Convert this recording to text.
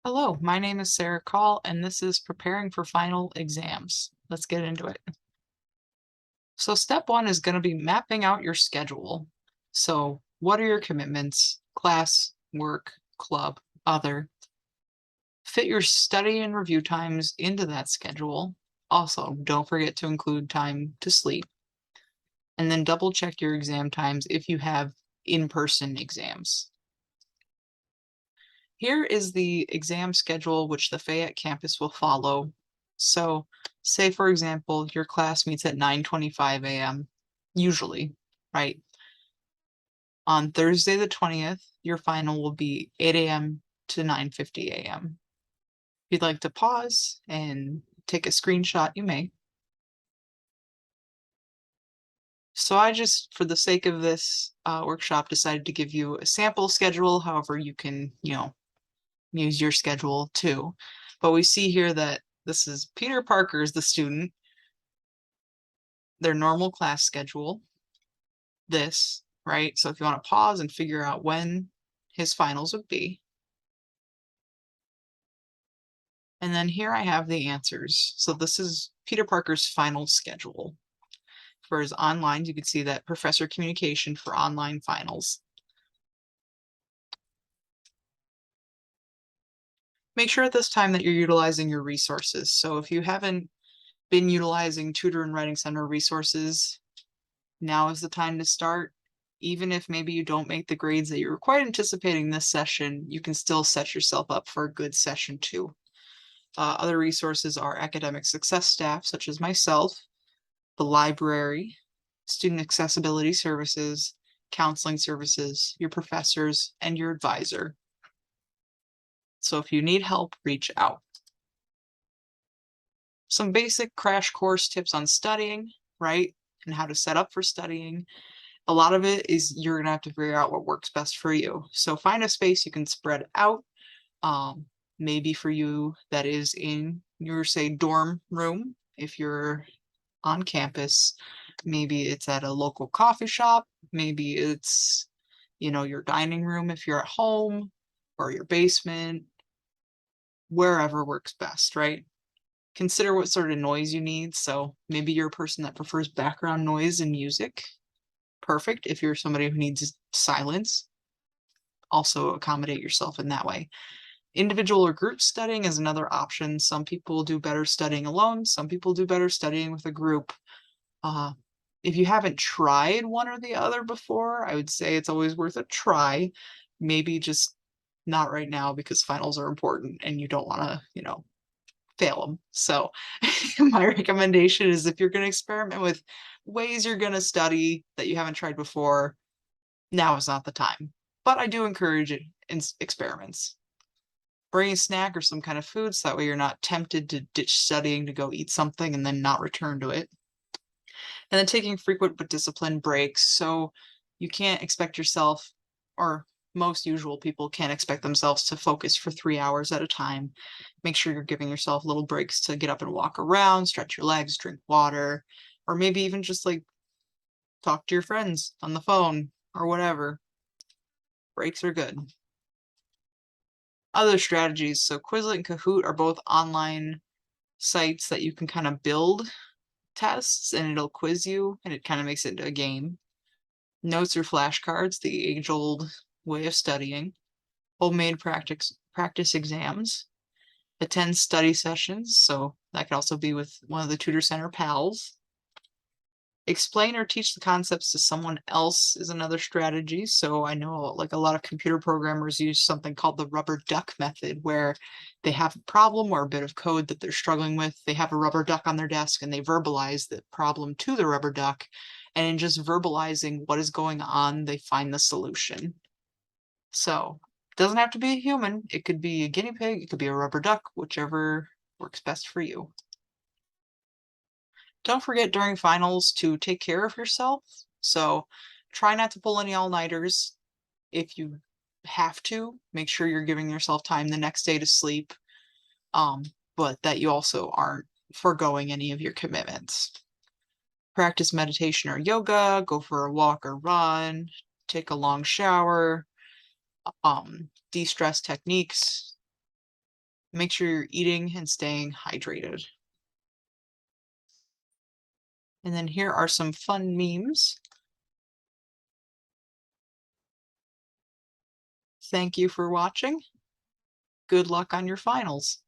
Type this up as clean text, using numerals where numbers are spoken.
Hello, my name is Sarah Call, and this is preparing for final exams. Let's get into it. So, step one is going to be mapping out your schedule. So, what are your commitments? Class, work, club, other. Fit your study and review times into that schedule. Also, don't forget to include time to sleep. And then double check your exam times if you have in person exams. Here is the exam schedule which the Fayette campus will follow. So, say for example, your class meets at 9:25 a.m. usually, right? On Thursday the 20th, your final will be 8 a.m. to 9:50 a.m. If you'd like to pause and take a screenshot, you may. So I just, for the sake of this workshop, decided to give you a sample schedule. However, you can, use your schedule too. But we see here that this is Peter Parker is the student, their normal class schedule, this, right? So if you want to pause and figure out when his finals would be. And then here I have the answers. So this is Peter Parker's final schedule. For his online, you can see that professor communication for online finals. Make sure at this time that you're utilizing your resources. So if you haven't been utilizing Tutor and Writing Center resources, now is the time to start. Even if maybe you don't make the grades that you were quite anticipating this session, you can still set yourself up for a good session too. Other resources are academic success staff, such as myself, the library, student accessibility services, counseling services, your professors, and your advisor. So if you need help, reach out. Some basic crash course tips on studying, right? And how to set up for studying. A lot of it is you're gonna have to figure out what works best for you. So find a space you can spread out. Maybe for you that is in your, say, dorm room. If you're on campus, maybe it's at a local coffee shop. Maybe it's, your dining room if you're at home, or your basement, wherever works best, right? Consider what sort of noise you need. So maybe you're a person that prefers background noise and music. Perfect. If you're somebody who needs silence, also accommodate yourself in that way. Individual or group studying is another option. Some people do better studying alone. Some people do better studying with a group. Uh, if you haven't tried one or the other before, I would say it's always worth a try. Maybe just not right now because finals are important and you don't want to, fail them. So my recommendation is if you're going to experiment with ways you're going to study that you haven't tried before, now is not the time. But I do encourage it in experiments. Bring a snack or some kind of food so that way you're not tempted to ditch studying to go eat something and then not return to it. And then taking frequent but disciplined breaks. So you can't expect yourself, or most usual people can't expect themselves to focus for 3 hours at a time. Make sure you're giving yourself little breaks to get up and walk around, stretch your legs, drink water, or maybe even just like talk to your friends on the phone or whatever. Breaks are good. Other strategies. So Quizlet and Kahoot are both online sites that you can kind of build tests and it'll quiz you and it kind of makes it into a game. Notes or flashcards, the age-old way of studying. Homemade practice exams. Attend study sessions, so that could also be with one of the Tutor Center pals. Explain or teach the concepts to someone else is another strategy. So I know like a lot of computer programmers use something called the rubber duck method where they have a problem or a bit of code that they're struggling with. They have a rubber duck on their desk and they verbalize the problem to the rubber duck. And in just verbalizing what is going on, they find the solution. So it doesn't have to be a human. It could be a guinea pig. It could be a rubber duck, whichever works best for you. Don't forget during finals to take care of yourself. So try not to pull any all-nighters. If you have to, make sure you're giving yourself time the next day to sleep, but that you also aren't foregoing any of your commitments. Practice meditation or yoga, go for a walk or run, take a long shower, de-stress techniques, Make sure you're eating and staying hydrated. And then here are some fun memes. Thank you for watching. Good luck on your finals.